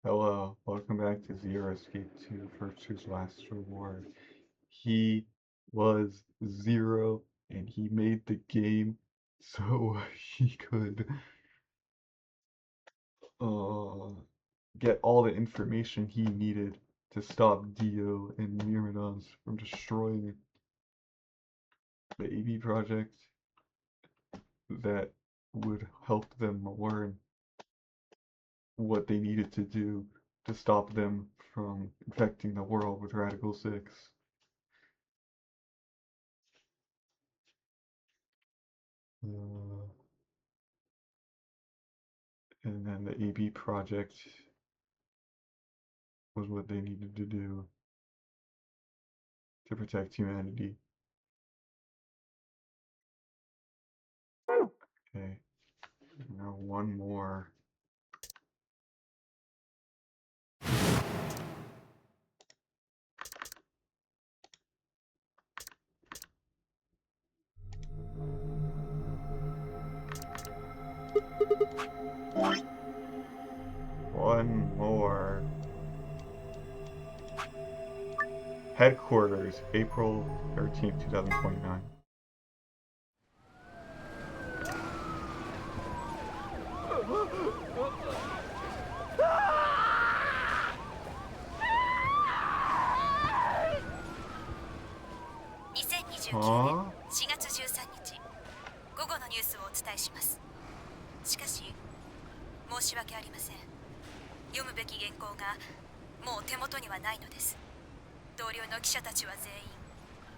Hello, welcome back to Zero Escape 2 First Choose Last Reward. He was Zero and he made the game so he could uh, get all the information he needed to stop Dio and Myrmidons from destroying the AB project that would help them learn what they needed to do to stop them from infecting the world with Radical 6. Uh, and then the AB project was what they needed to do to protect humanity. Okay, now one more. One more. Headquarters, April 13th, 2029.2029年 Huh? 4月13日午後のニュースをお伝えします。しかし申し訳ありません。読むべき原稿がもう手元にはないのです。同僚の記者たちは全員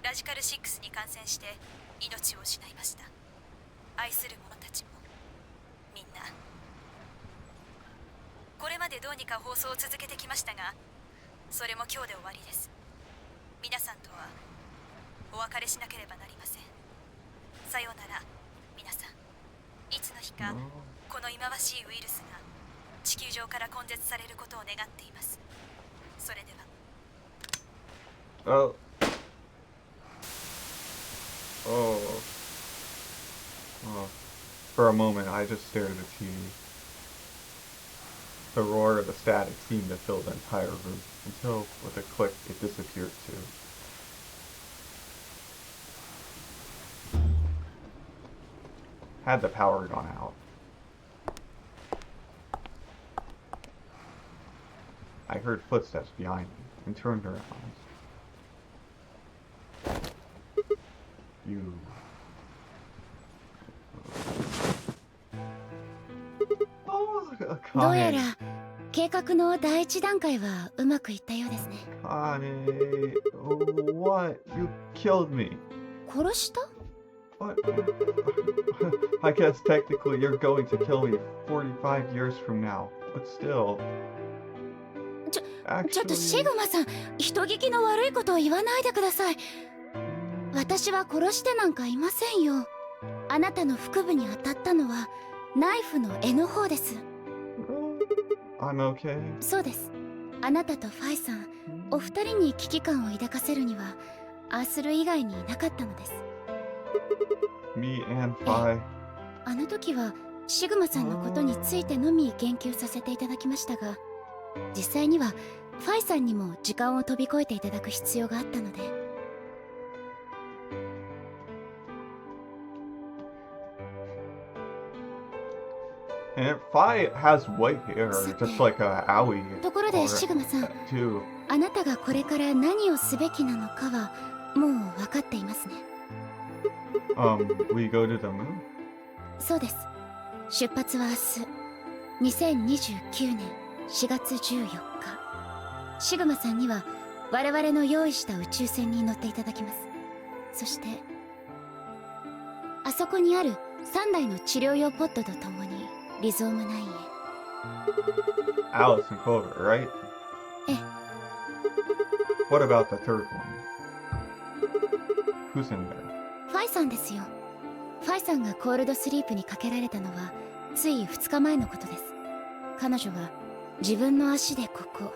ラジカル6に感染して命を失いました。愛する者たちもみんな。これまでどうにか放送を続けてきましたが、それも今日で終わりです。皆さんとはお別れしなければなりません。さようなら皆さん。いつの日かこの忌まわしいウイルスが地球上から根絶されることを願っています。それでは。Oh. Oh. Oh. For a moment, I just stared at the TV. The roar of the static seemed to fill the entire room, until, with a click, it disappeared too. Had the power gone out, I heard footsteps behind me and turned around. You. どうやら計画の第一段階はうまくいったようですね。Akane, what? You killed me. 殺した？ What? I guess technically you're going to kill me 45 years from now, but still. ちょっとシグマさん、人聞きの悪いことを言わないでください。私は殺してなんかいませんよ。あなたの腹部に当たったのはナイフの柄の方です。I'm okay. そうです。あなたとファイさん、お二人に危機感を抱かせるにはああする以外になかったのです。Me and Phi. あの時はシグマさんのことについてのみ言及させていただきましたが、実際にはファイさんにも時間を飛び越えていただく必要があったので。And Phi has white hair, just like Aoi. ところでシグマさん、あなたがこれから何をすべきなのかはもう分かっていますね。We go to the moon? そうです。出発は明日、2029年4月14日。シグマさんには我々の用意した宇宙船に乗っていただきます。そしてあそこにある3台の治療用ポットとともにリゾーム9へ。Alice and Clover, right? ええ。 What about the third one? Who's in there? ファイさんですよ。ファイさんがコールドスリープにかけられたのはつい2日前のことです。彼女は自分の足でここ、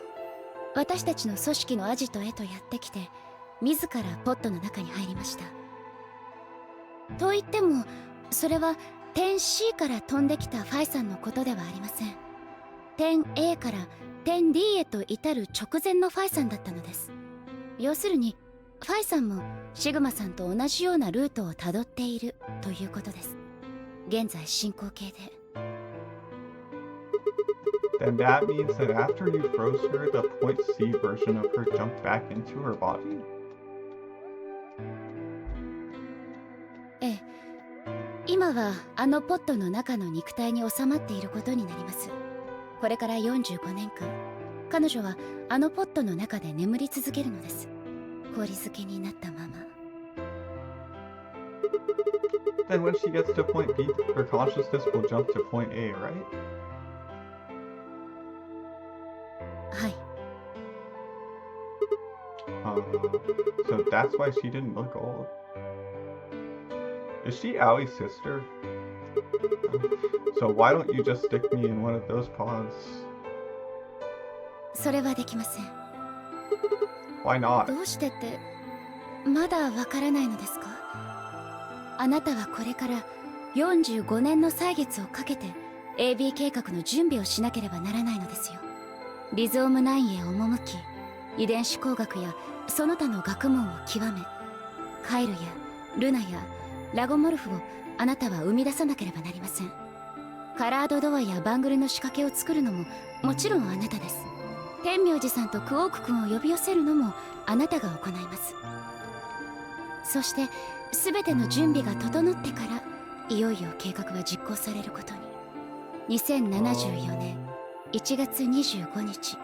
私たちの組織のアジトへとやってきて、自らポットの中に入りました。と言ってもそれは点 C から飛んできたファイさんのことではありません。点 A から点 D へと至る直前のファイさんだったのです。要するにファイさんもシグマさんと同じようなルートをたどっているということです。現在進行形で。Then that means that after you froze her, the point C version of her jumped back into her body? ええ、今はあのポットの中の肉体に収まっていることになります。これから45年間、彼女はあのポットの中で眠り続けるのです。氷漬けになったまま。Then when she gets to point B, her consciousness will jump to point A, right? はい。So that's why she didn't look old. Is she Aoi's sister? So why don't you just stick me in one of those pods? それはできません。 Why not? どうしてってまだわからないのですか？あなたはこれから45年の歳月をかけて AB 計画の準備をしなければならないのですよ。リゾーム9へ赴き、遺伝子工学やその他の学問を極め、カイルやルナやラゴモルフをあなたは生み出さなければなりません。カラードドアやバングルの仕掛けを作るのももちろんあなたです。天明寺さんとクオーク君を呼び寄せるのもあなたが行います。そして全ての準備が整ってからいよいよ計画は実行されることに。2074年1月25日、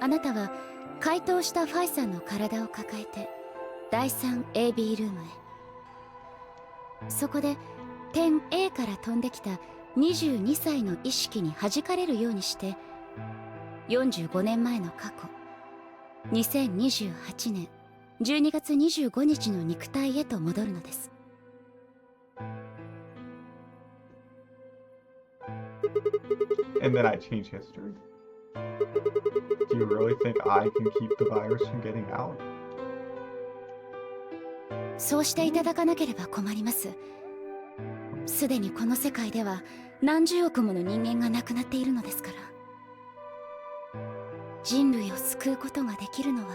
あなたは解凍したファイさんの体を抱えて第 3AB ルームへ。そこで点 A から飛んできた22歳の意識に弾かれるようにして45年前の過去、2028年12月25日の肉体へと戻るのです。And then I change history. Do you really think I can keep the virus from getting out? そうしていただかなければ困ります。すでにこの世界では何十億もの人間が亡くなっているのですから。人類を救うことができるのは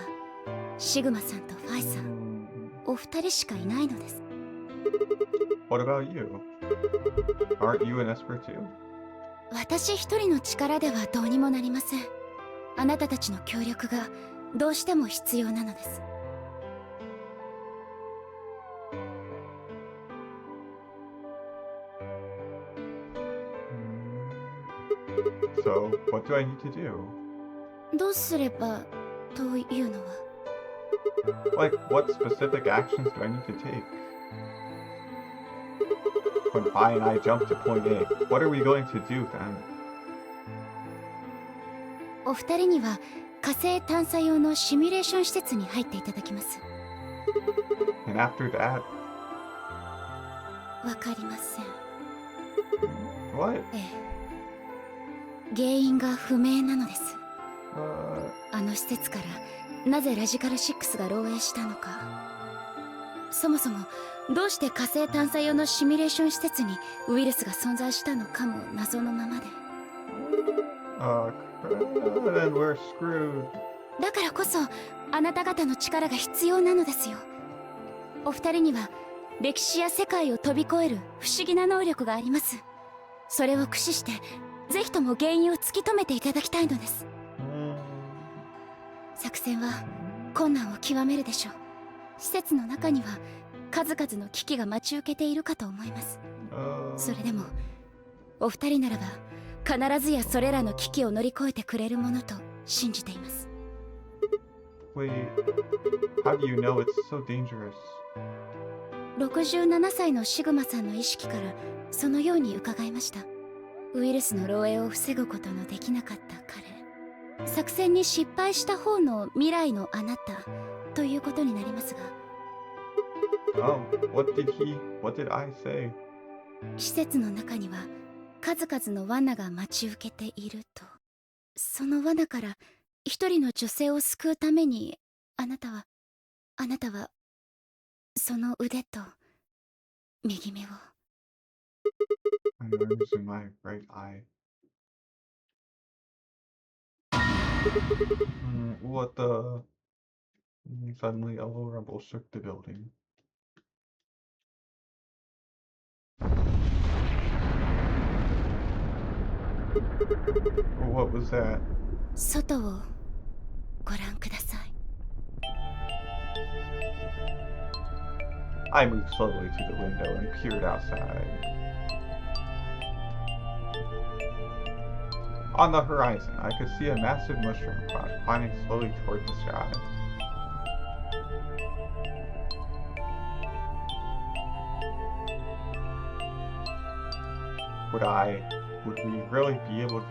シグマさんとファイさん、お二人しかいないのです。 What about you? Aren't you an esper too? 私一人の力ではどうにもなりません。あなたたちの協力がどうしても必要なのです。So, what do I need to do? どうすればというのは。 Like, what specific actions do I need to take? When Pi and I jump to point A, what are we going to do then? お二人には火星探査用のシミュレーション施設に入っていただきます。 And after that, わかりません。 what? ええ、原因が不明なのです。 Uh, あの施設からなぜラジカル6が漏洩したのか、そもそもどうして火星探査用のシミュレーション施設にウイルスが存在したのかも謎のままで。 then we're screwed. だからこそあなた方の力が必要なのですよ。お二人には歴史や世界を飛び越える不思議な能力があります。それを駆使してぜひとも原因を突き止めていただきたいのです。作戦は困難を極めるでしょう。施設の中には数々の危機が待ち受けているかと思います。それでもお二人ならば必ずやそれらの危機を乗り越えてくれるものと信じています。 Wait, how do you know it's so dangerous? 67歳のシグマさんの意識からそのように伺いました。ウイルスの漏洩を防ぐことのできなかった彼、作戦に失敗した方の未来のあなたということになりますが。 What did I say? 施設の中には数々の罠が待ち受けていると。その罠から一人の女性を救うためにあなたはその腕と右目を。 My arms in my right eye. What the? Suddenly, a little rumble shook the building. What was that? 外をご覧ください。 I moved slowly to the window and peered outside. On the horizon, I could see a massive mushroom cloud climbing slowly toward the sky. Would we really be able to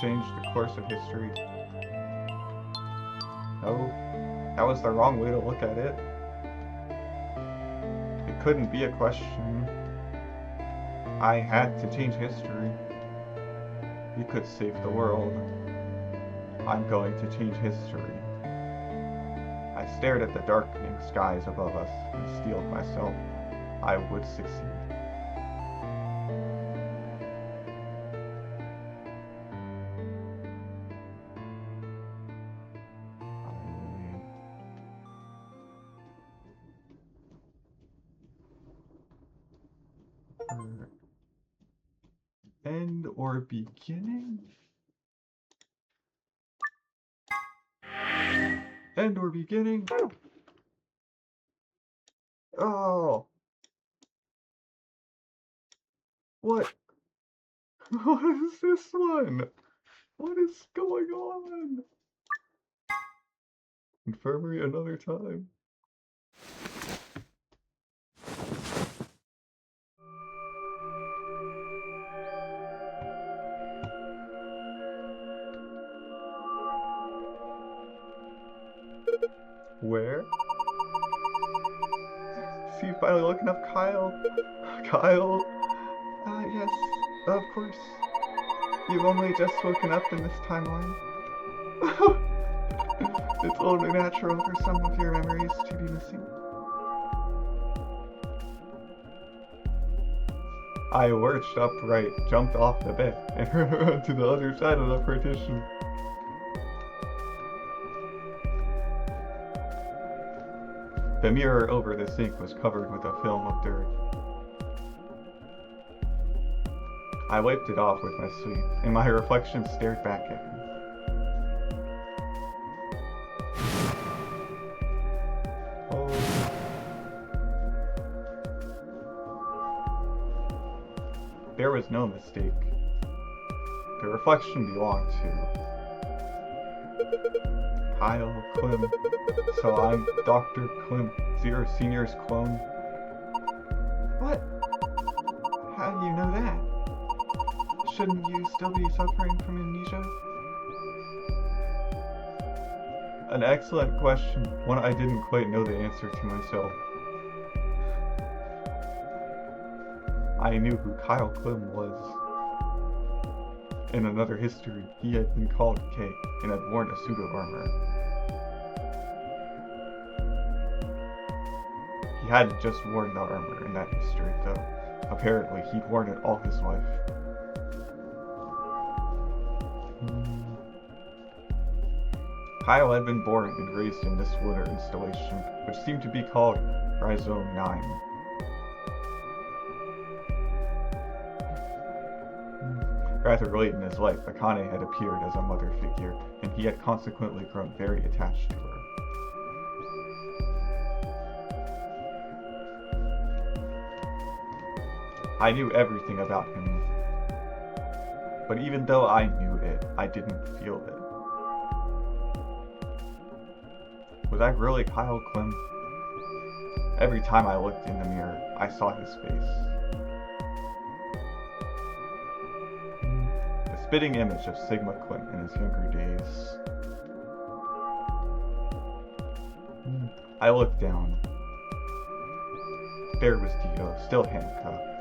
change the course of history? No, that was the wrong way to look at it. It couldn't be a question. I had to change history. We could save the world. I'm going to change history. I stared at the darkening skies above us and steeled myself. I would succeed. End or beginning? End or beginning? Oh! What? What is this one? What is going on? Infirmary another time. Where? See you finally looking up Kyle. Kyle? Yes, of course. You've only just woken up in this timeline. It's only natural for some of your memories to be missing. I lurched upright, jumped off the bed, and ran to the other side of the partition. The mirror over the sink was covered with a film of dirt. I wiped it off with my sleeve, and my reflection stared back at me. Oh. There was no mistake. The reflection belonged to Kyle Klim. So I'm Dr. Klim, Zero Senior's clone. What? How do you know that? Shouldn't you still be suffering from amnesia? An excellent question, one I didn't quite know the answer to myself. I knew who Kyle Klim was. In another history, he had been called K and had worn a suit of armor. He hadn't just worn the armor in that history, though. Apparently, he'd worn it all his life. Kyle had been born and raised in this lunar installation, which seemed to be called Rhizome 9. Rather late in his life, Akane had appeared as a mother figure, and he had consequently grown very attached to her. I knew everything about him, but even though I knew it, I didn't feel it. Was I really Kyle Klim? Every time I looked in the mirror, I saw his face. The spitting image of Sigma Klim in his younger days. I looked down. There was Dio, still handcuffed.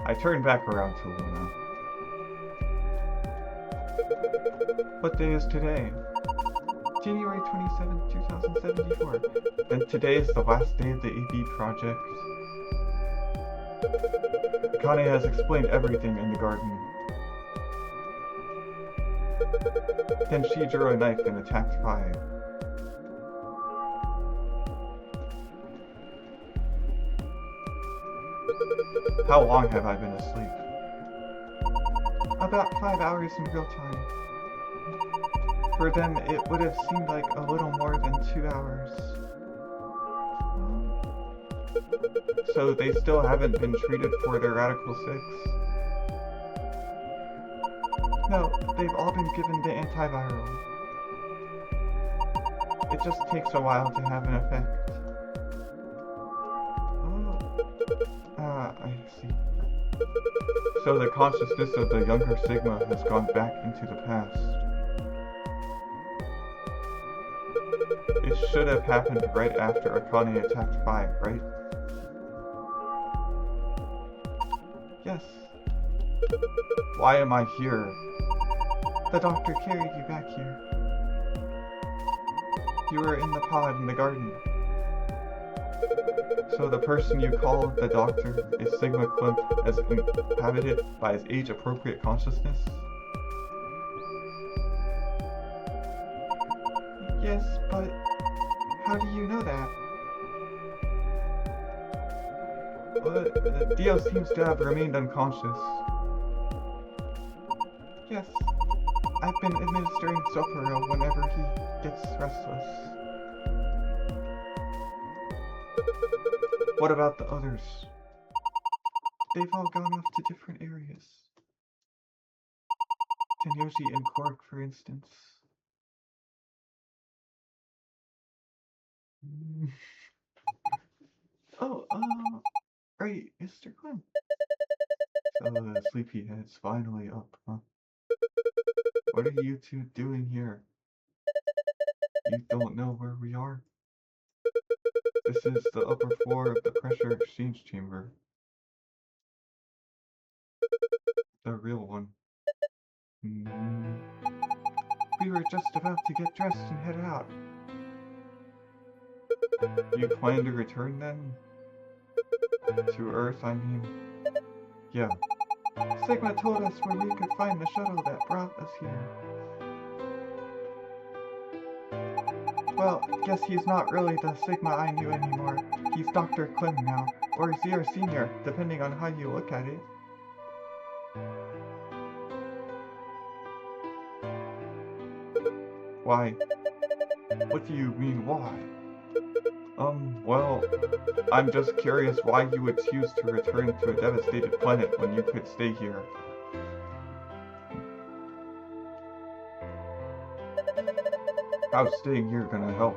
I turned back around to Luna. What day is today? January 27, 2074. Then today is the last day of the AB project. Akane has explained everything in the garden. Then she drew a knife and attacked 5. How long have I been asleep? About 5 hours in real time. For them, it would have seemed like a little more than 2 hours. So they still haven't been treated for their Radical 6? No, they've all been given the antiviral. It just takes a while to have an effect. I see. So the consciousness of the younger Sigma has gone back into the past. It should have happened right after Akane attacked 5, right? Yes. Why am I here? The doctor carried you back here. You were in the pod in the garden. So the person you call the doctor is Sigma Klimt as inhabited by his age-appropriate consciousness? Yes, but how do you know that? Dio seems to have remained unconscious. Yes, I've been administering Socorro whenever he gets restless. What about the others? They've all gone off to different areas. Tenyoshi and Korg, for instance. Oh, right, Mr. Quinn. So the sleepyhead's finally up, huh? What are you two doing here? You don't know where we are? This is the upper floor of the pressure exchange chamber. The real one. We were just about to get dressed and head out. You plan to return then? To Earth, I mean. Yeah. Sigma told us where we could find the shuttle that brought us here. Well, guess he's not really the Sigma I knew anymore. He's Dr. Klim now, or Zero Senior, depending on how you look at it. Why? What do you mean, why? Well, I'm just curious why you would choose to return to a devastated planet when you could stay here. How's staying here gonna help?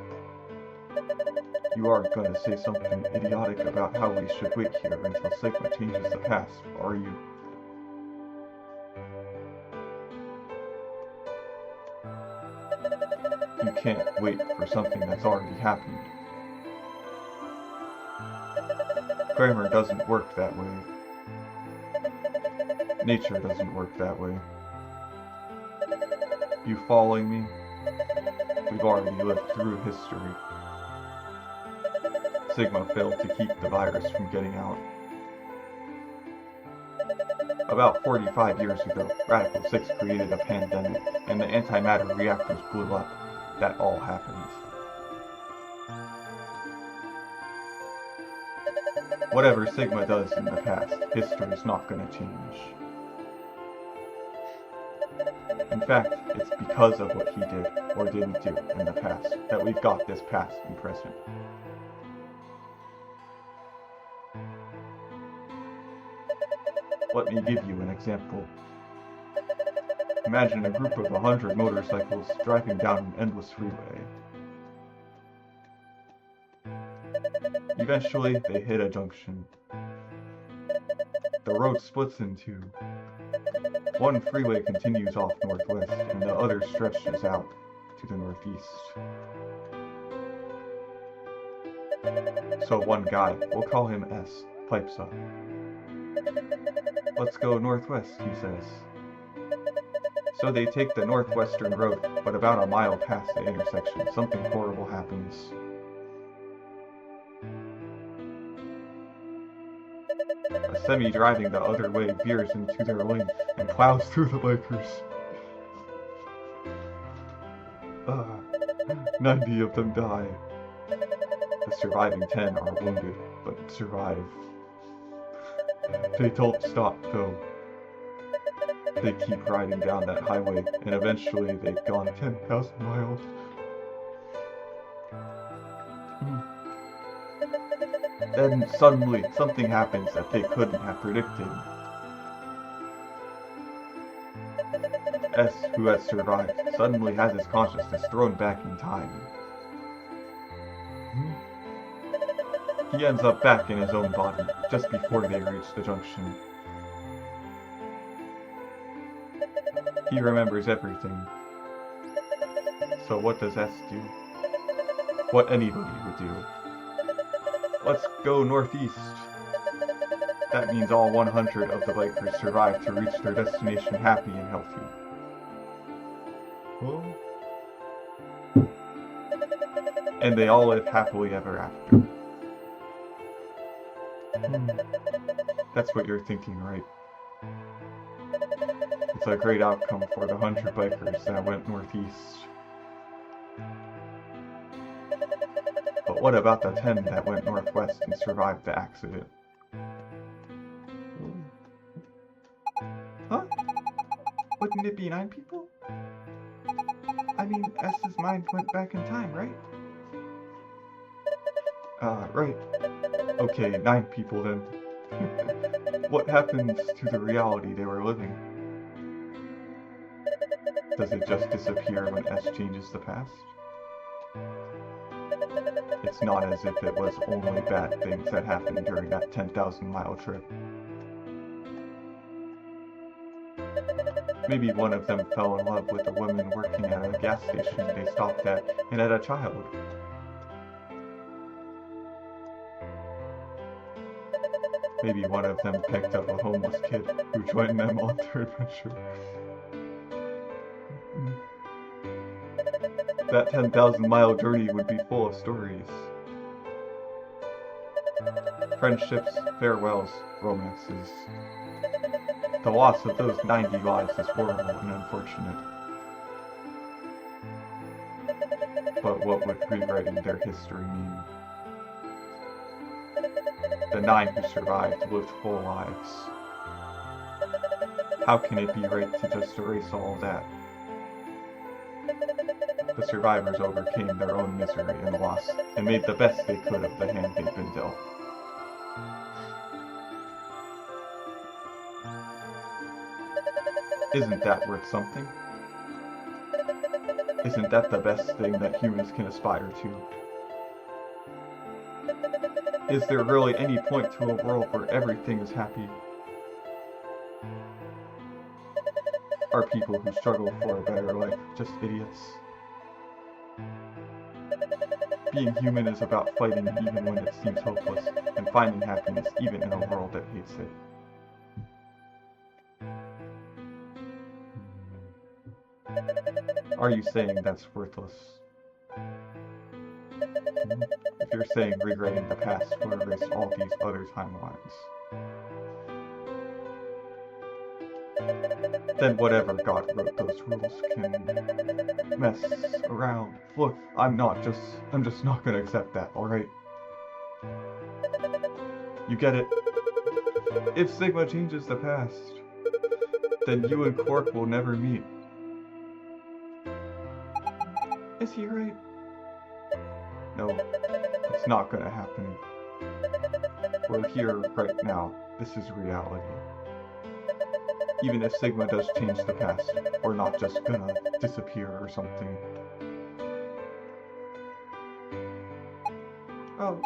You aren't gonna say something idiotic about how we should wait here until Sigma changes the past, are you? You can't wait for something that's already happened. Grammar doesn't work that way. Nature doesn't work that way. You following me? We've already lived through history. Sigma failed to keep the virus from getting out. About 45 years ago, Radical 6 created a pandemic, and the antimatter reactors blew up. That all happened. Whatever Sigma does in the past, history's not gonna change. In fact, it's because of what he did or didn't do in the past that we've got this past and present. Let me give you an example. Imagine a group of 100 motorcycles driving down an endless freeway. Eventually, they hit a junction. The road splits in two. One freeway continues off northwest, and the other stretches out to the northeast. So one guy, we'll call him S, pipes up. Let's go northwest, he says. So they take the northwestern road, but about a mile past the intersection, something horrible happens. A semi driving the other way veers into their lane and plows through the bikers. Uh, 90 of them die. The surviving 10 are wounded, but survive. They don't stop, though. They keep riding down that highway, and eventually they've gone 10,000 miles. Then suddenly, something happens that they couldn't have predicted. S, who has survived, suddenly has his consciousness thrown back in time. He ends up back in his own body, just before they reach the junction. He remembers everything. So what does S do? What anybody would do. Let's go northeast. That means all 100 of the bikers survive to reach their destination happy and healthy. Well, and they all live happily ever after. That's what you're thinking, right? It's a great outcome for the 100 bikers that went northeast. But what about the 10 that went northwest and survived the accident? Huh? Wouldn't it be 9 people? I mean, S's mind went back in time, right? Right. Okay, 9 people then. What happens to the reality they were living? Does it just disappear when S changes the past? It's not as if it was only bad things that happened during that 10,000-mile trip. Maybe one of them fell in love with a woman working at a gas station they stopped at and had a child. Maybe one of them picked up a homeless kid who joined them on their adventure. That 10,000-mile journey would be full of stories. Friendships, farewells, romances. The loss of those 90 lives is horrible and unfortunate. But what would rewriting their history mean? The 9 who survived lived full lives. How can it be right to just erase all of that? The survivors overcame their own misery and loss, and made the best they could of the hand they'd been dealt. Isn't that worth something? Isn't that the best thing that humans can aspire to? Is there really any point to a world where everything is happy? Are people who struggle for a better life just idiots? Being human is about fighting even when it seems hopeless, and finding happiness even in a world that hates it. Are you saying that's worthless? If you're saying rewriting the past will erase all these other timelines, then whatever God wrote those rules can mess around. Look, I'm just not gonna accept that, alright? You get it? If Sigma changes the past, then you and Quark will never meet. Is he right? No, it's not gonna happen. We're here right now. This is reality. Even if Sigma does change the past, we're not just gonna disappear or something. Oh,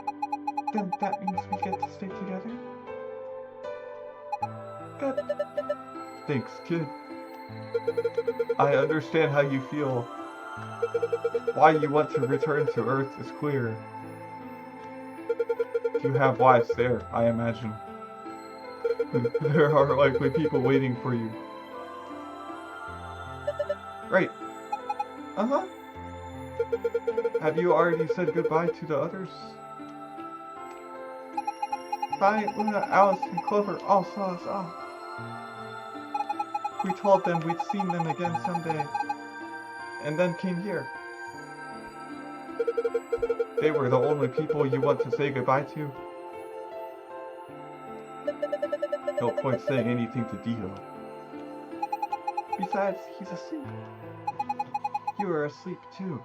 then that means we get to stay together? Good. Thanks, kid. I understand how you feel. Why you want to return to Earth is clear. You have wives there, I imagine. There are likely people waiting for you. Right. Uh-huh. Have you already said goodbye to the others? Bye, Luna, Alice, and Clover all saw us off. We told them we'd seen them again someday, and then came here. They were the only people you want to say goodbye to? No point saying anything to Dio. Besides, he's asleep. You were asleep too.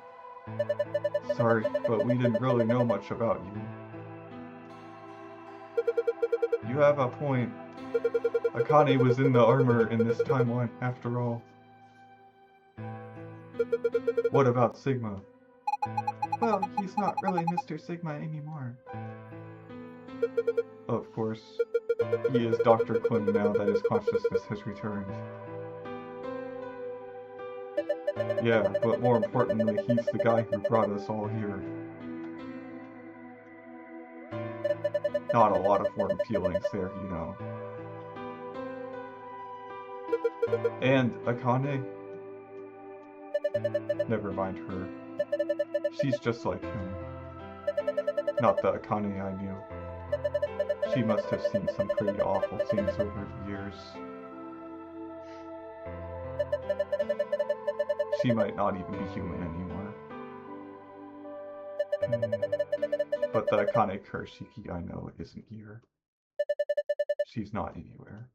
Sorry, but we didn't really know much about you. You have a point. Akane was in the armor in this timeline, after all. What about Sigma? Well, he's not really Mr. Sigma anymore. Of course. He is Dr. Quinn now that his consciousness has returned. Yeah, but more importantly, he's the guy who brought us all here. Not a lot of warm feelings there, you know. And Akane? Never mind her. She's just like him. Not the Akane I knew. She must have seen some pretty awful things over the years. She might not even be human anymore. But the Akane Kurashiki I know isn't here. She's not anywhere.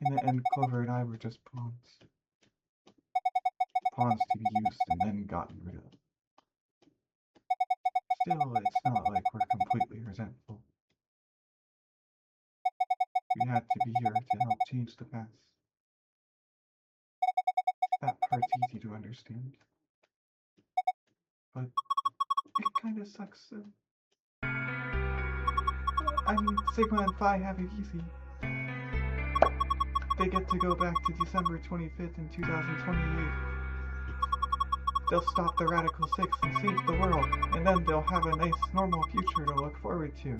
In the end, Clover and I were just pawns. Pawns to be used and then gotten rid of. Still, it's not like we're completely resentful. We had to be here to help change the past. That part's easy to understand. But it kinda sucks though. I mean, Sigma and Phi have it easy. They get to go back to December 25th in 2028. They'll stop the Radical Six and save the world, and then they'll have a nice, normal future to look forward to.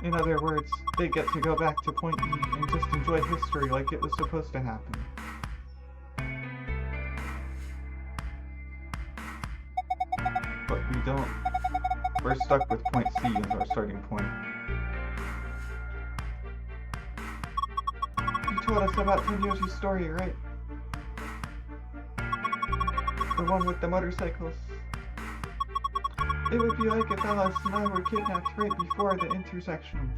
In other words, they get to go back to Point E and just enjoy history like it was supposed to happen. But we don't. We're stuck with Point C as our starting point. You told us about Tenyoji's story, right? The one with the motorcycles. It would be like if Alice and I were kidnapped right before the intersection.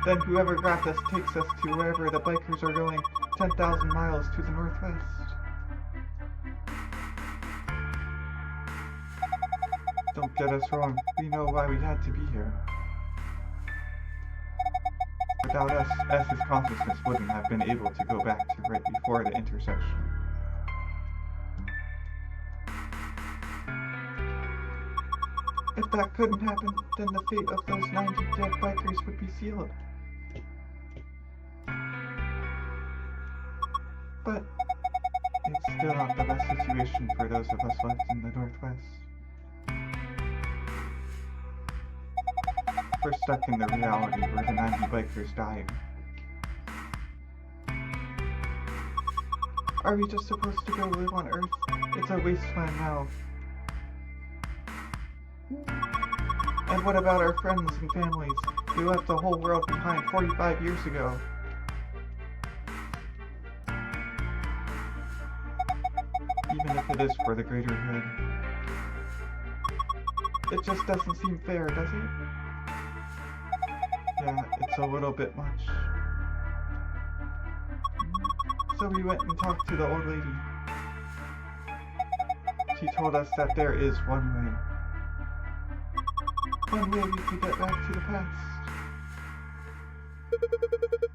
Then whoever grabbed us takes us to wherever the bikers are going, 10,000 miles to the northwest. Don't get us wrong, we know why we had to be here. Without us, S's consciousness wouldn't have been able to go back to right before the intersection. If that couldn't happen, then the fate of those 90 dead bikers would be sealed. But it's still not the best situation for those of us left in the Northwest. We're stuck in the reality where the 90 bikers died. Are we just supposed to go live on Earth? It's a wasteland now. And what about our friends and families? We left the whole world behind 45 years ago. Even if it is for the greater good. It just doesn't seem fair, does it? Yeah, it's a little bit much. So we went and talked to the old lady. She told us that there is one way. One way we could get back to the past.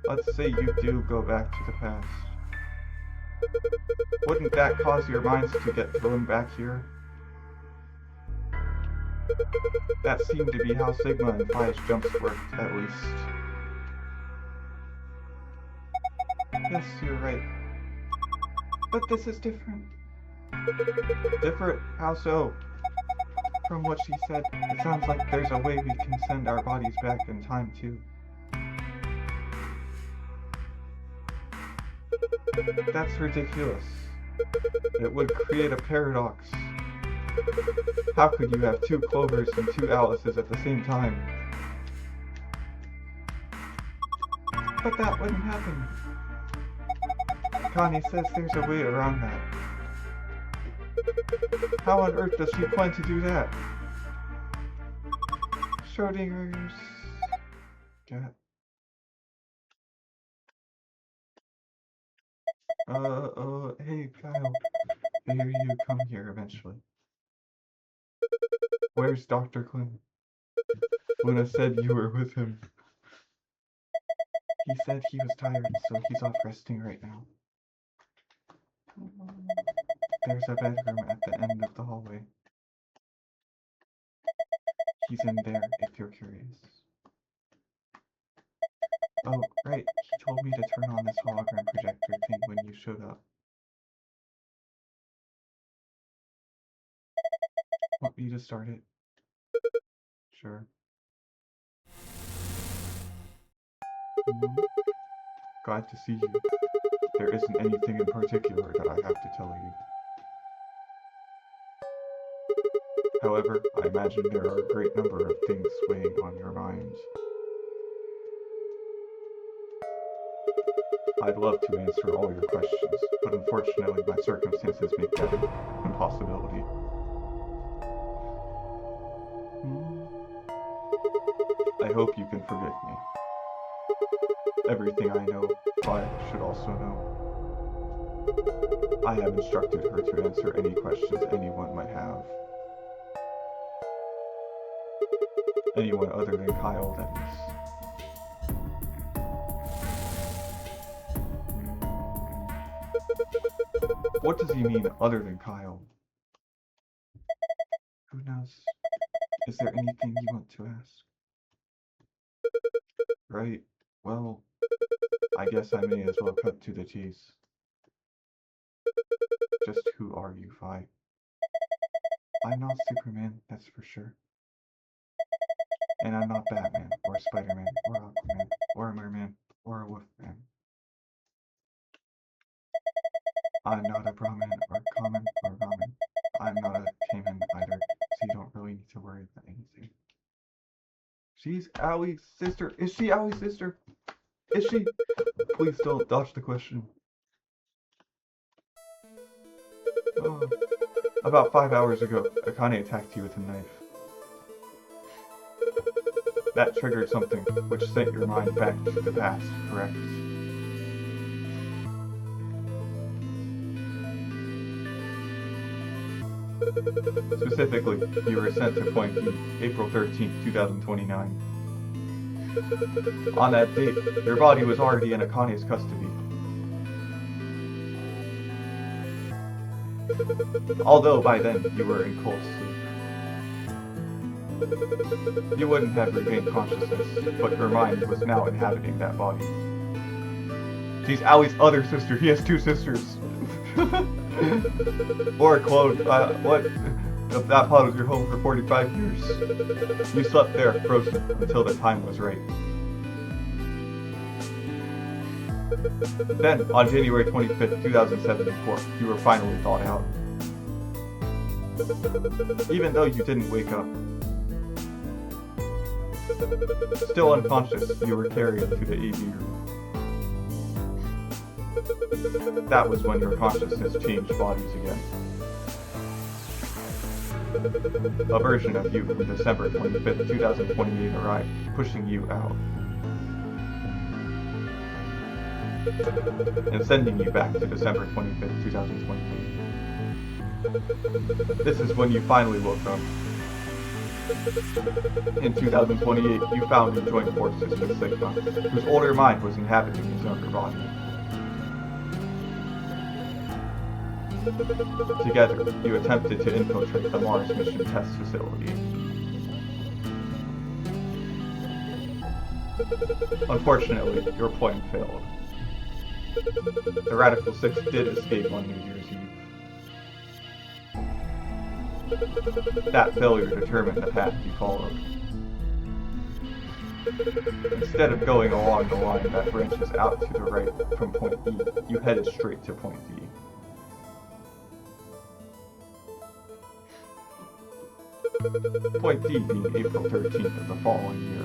Let's say you do go back to the past. Wouldn't that cause your minds to get thrown back here? That seemed to be how Sigma and Phi's jumps worked, at least. Yes, you're right. But this is different. Different? How so? From what she said, it sounds like there's a way we can send our bodies back in time too. That's ridiculous. It would create a paradox. How could you have 2 Clovers and 2 Alices at the same time? But that wouldn't happen. Akane says there's a way around that. How on earth does she plan to do that? Schrodinger's cat. Hey, Kyle. Maybe you come here eventually. Where's Dr. Quinn? Luna said you were with him. He said he was tired, so he's off resting right now. There's a bedroom at the end of the hallway. He's in there, if you're curious. Oh, right, he told me to turn on this hologram projector thing when you showed up. Want me to start it? Sure. Glad to see you. There isn't anything in particular that I have to tell you. However, I imagine there are a great number of things weighing on your mind. I'd love to answer all your questions, but unfortunately my circumstances make that an impossibility. I hope you can forgive me. Everything I know, I should also know. I have instructed her to answer any questions anyone might have. Anyone other than Kyle, that is. What does he mean, other than Kyle? Who knows? Is there anything you want to ask? Right. Well, I guess I may as well cut to the chase. Just who are you, Vi? I'm not Superman, that's for sure. And I'm not Batman, or Spider-Man, or Aquaman, or a Merman, or a Wolfman. I'm not a Brahmin, or Common, or Ramen. I'm not a Cayman either, so you don't really need to worry about anything. She's Owie's sister. Is she Owie's sister? Is she? Please don't dodge the question. Oh. About 5 hours ago, Akane attacked you with a knife. That triggered something, which sent your mind back to the past, correct? Specifically, you were sent to Point B, April 13th, 2029. On that date, your body was already in Akane's custody. Although by then, you were in cold sleep. You wouldn't have regained consciousness, but your mind was now inhabiting that body. She's Allie's other sister. He has 2 sisters. Or a clone. What? If that pod was your home for 45 years, you slept there, frozen, until the time was right. Then, on January 25th, 2074, you were finally thawed out. Even though you didn't wake up. Still unconscious, you were carried to the AV room. That was when your consciousness changed bodies again. A version of you from December 25th, 2028 arrived, pushing you out. And sending you back to December 25th, 2028. This is when you finally woke up. In 2028, you found and joined forces with Sigma, whose older mind was inhabiting his younger body. Together, you attempted to infiltrate the Mars mission test facility. Unfortunately, your plan failed. The Radical Six did escape on New Year's Eve. That failure determined the path you followed. Instead of going along the line that branches out to the right from Point E, you headed straight to Point D. Point D being April 13th of the following year.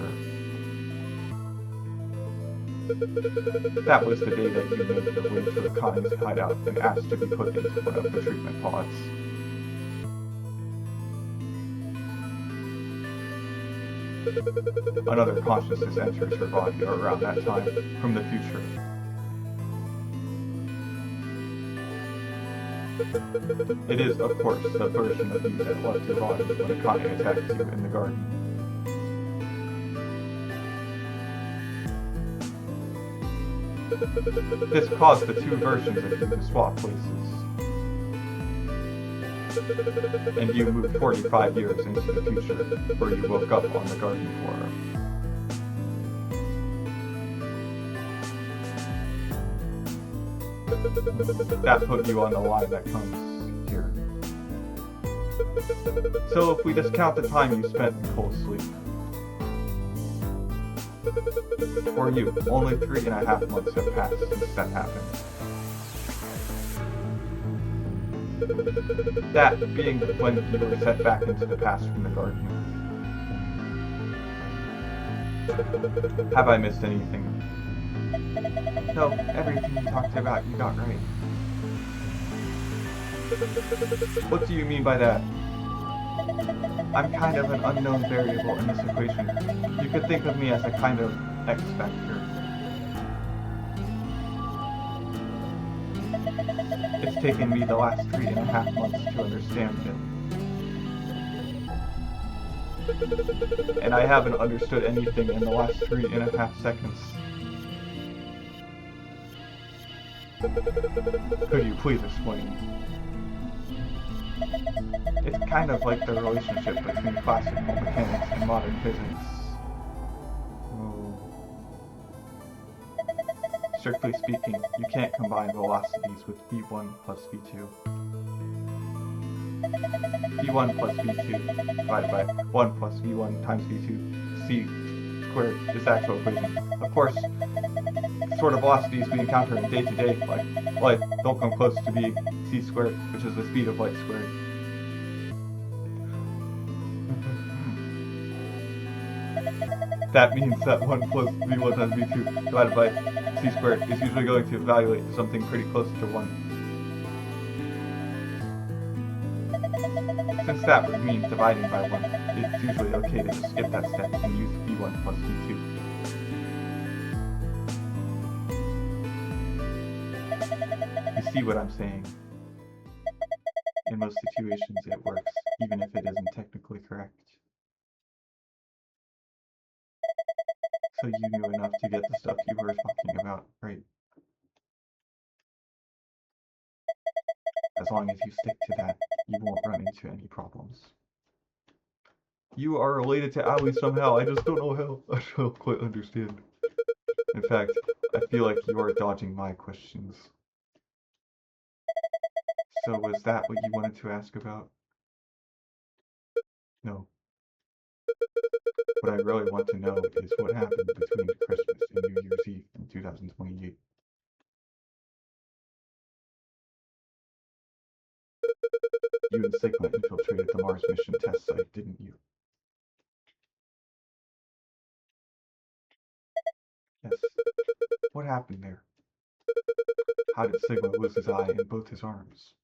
That was the day that you made your way to Akane's hideout and asked to be put into one of the treatment pods. Another consciousness enters her body around that time from the future. It is, of course, the version of you that left your body when Akane attacked you in the garden. This caused the two versions of you to swap places. And you moved 45 years into the future, where you woke up on the garden floor. That put you on the line that comes here. So if we discount the time you spent in cold sleep, for you, only 3.5 months have passed since that happened. That being when you were sent back into the past from the garden. Have I missed anything? No, everything you talked about you got right. What do you mean by that? I'm kind of an unknown variable in this equation. You could think of me as a kind of X factor. It's taken me the last 3.5 months to understand it. And I haven't understood anything in the last 3.5 seconds. Could you please explain? It's kind of like the relationship between classical mechanics and modern physics. Oh. Strictly speaking, you can't combine velocities with v1 plus v2. v1 plus v2 divided by 1 plus v1 times v2 c squared is the actual equation. Of course, the sort of velocities we encounter in day-to-day life don't come close to v c squared, which is the speed of light squared. That means that 1 plus v1 times v2 divided by c squared is usually going to evaluate to something pretty close to 1. Since that would mean dividing by 1, it's usually okay to just skip that step and use v1 plus v2. You see what I'm saying? In most situations it works, even if it isn't technically correct. So you knew enough to get the stuff you were talking about, right? As long as you stick to that, you won't run into any problems. You are related to Ali somehow, I just don't know how. I don't quite understand. In fact, I feel like you are dodging my questions. So was that what you wanted to ask about? No. What I really want to know is what happened between Christmas and New Year's Eve in 2028. You and Sigma infiltrated the Mars mission test site, didn't you? Yes. What happened there? How did Sigma lose his eye and both his arms?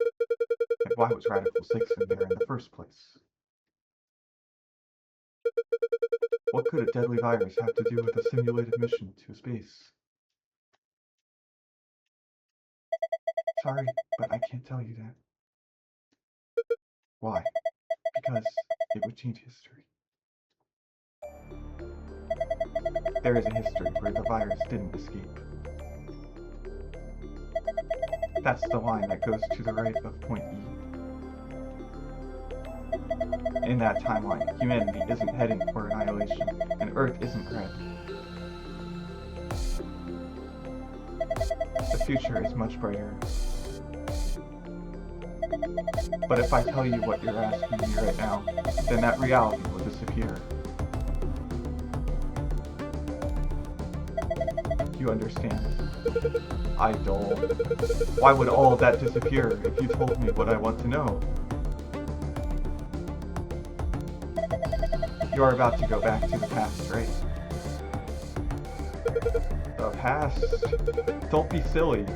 And why was Radical 6 in there in the first place? What could a deadly virus have to do with a simulated mission to space? Sorry, but I can't tell you that. Why? Because it would change history. There is a history where the virus didn't escape. That's the line that goes to the right of point E. In that timeline, humanity isn't heading for annihilation, and Earth isn't red. The future is much brighter. But if I tell you what you're asking me right now, then that reality will disappear. You understand? I don't. Why would all of that disappear if you told me what I want to know? You're about to go back to the past, right? The past? Don't be silly.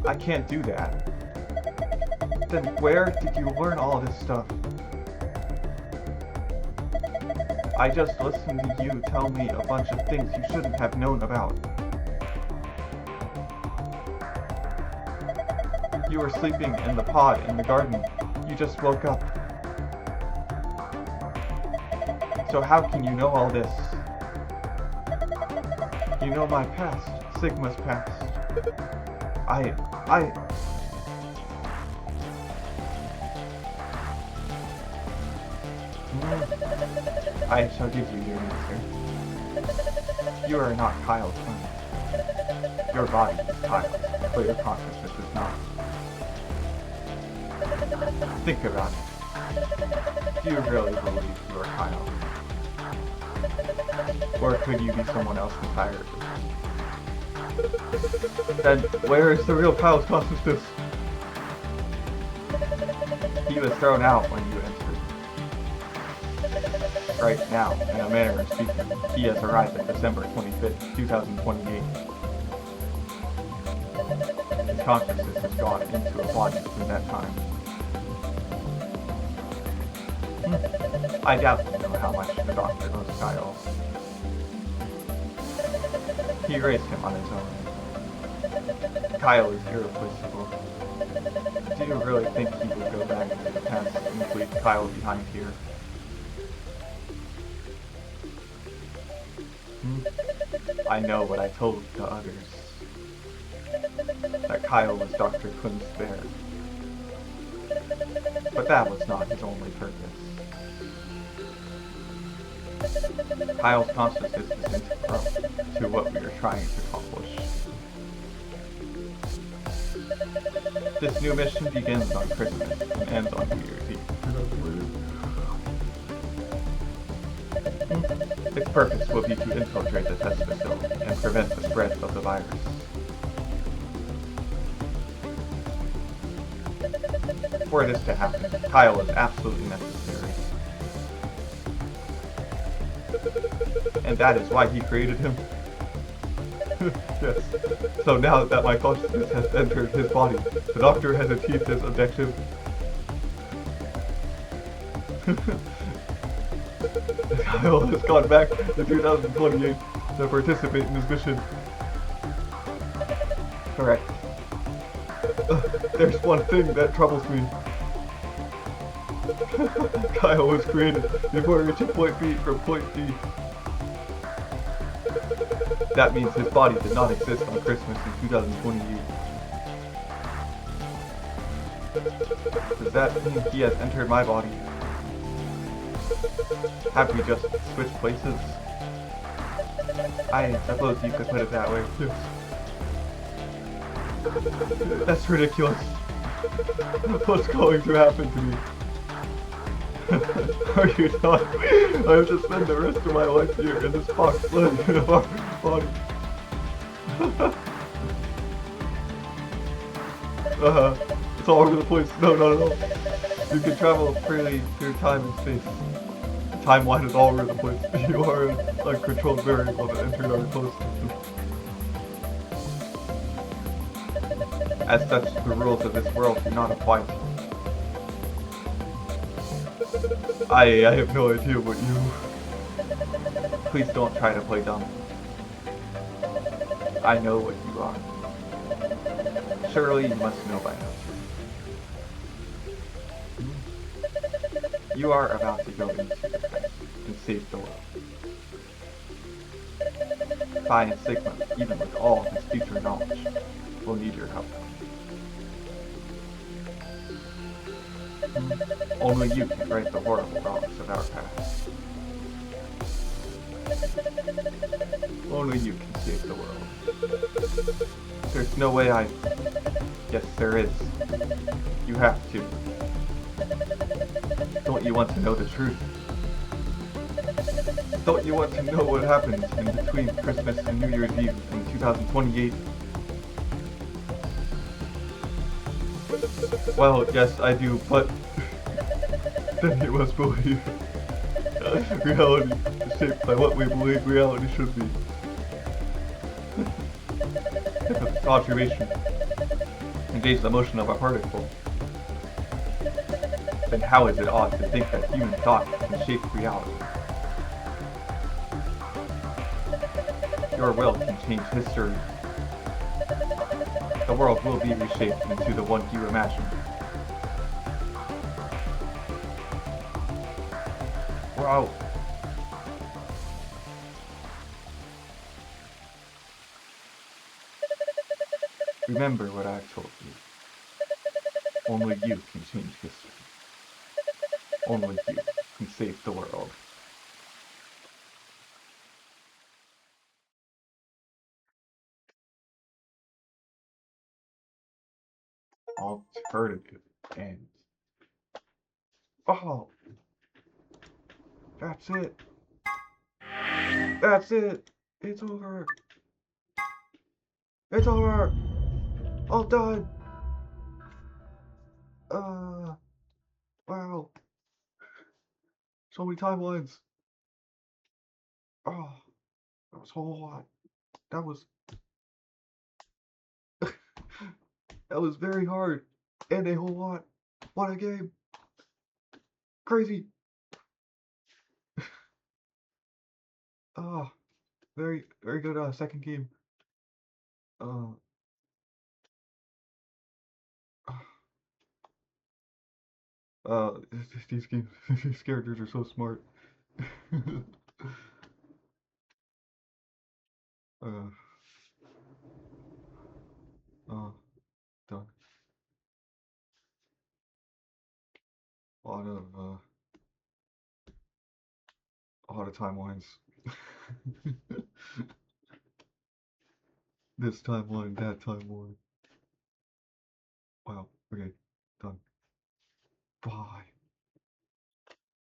I can't do that. Then where did you learn all this stuff? I just listened to you tell me a bunch of things you shouldn't have known about. You were sleeping in the pod in the garden. You just woke up. So how can you know all this? You know my past, Sigma's past. I shall give you your answer. You are not Kyle's son. Your body is Kyle's, but your consciousness is not. Think about it. Do you really believe you are Kyle? Or could you be someone else entirely? Then where is the real Kyle's consciousness? He was thrown out when you entered. Right now, in a manner of speaking, he has arrived at December 25th, 2028. His consciousness has gone into a body since that time. I doubt you know how much the doctor knows Kyle. He raised him on his own. Kyle is irreplaceable. Do you really think he would go back to the past and leave Kyle behind here? I know what I told the others. That Kyle was Dr. Kun's bear. But that was not his only purpose. Kyle's consciousness is integral to what we are trying to accomplish. This new mission begins on Christmas and ends on New Year's Eve. Its purpose will be to infiltrate the test facility and prevent the spread of the virus. For this to happen, Kyle is absolutely necessary. And that is why he created him. Yes. So now that my consciousness has entered his body, the doctor has achieved his objective. Kyle has gone back to 2028 to participate in his mission. Correct. There's one thing that troubles me. Kyle was created before reaching point B from point D. That means his body did not exist on Christmas in 2028. Does that mean he has entered my body? Have we just switched places? I suppose you could put it that way. That's ridiculous. What's going to happen to me? Are you telling me I have to spend the rest of my life here in this box living in a body? It's all over the place. No, not at all. You can travel freely through time and space. Timeline is all over the place. You are an uncontrolled variable that entered our closed system. As such, the rules of this world do not apply to you. I have no idea what you... Please don't try to play dumb. I know what you are. Surely you must know by now. You are about to go into the past and save the world. Phi and Sigma, even with all of his future knowledge, will need your help. Only you can right the horrible wrongs of our past. Only you can save the world. There's no way I... Yes, there is. You have to. Don't you want to know the truth? Don't you want to know what happens in between Christmas and New Year's Eve in 2028? Well, yes, I do, but then you must believe. Reality is shaped by what we believe reality should be. If this observation engages the motion of a particle, then how is it odd to think that human thought can shape reality? Your will can change history. The world will be reshaped into the one you imagine. Wow. Remember what I've told you. Only you can change history. Only you can save the world. Alternative end. Oh, that's it. That's it. It's over. It's over. All done. Wow. So many timelines. Oh, that was a whole lot. That was that was very hard. And a whole lot. What a game. Crazy. Oh, very, very good second game. Uh, uh, these games, these characters are so smart. uh, uh, done. A lot of timelines. This timeline, that timeline. Wow. Okay, done. Bye.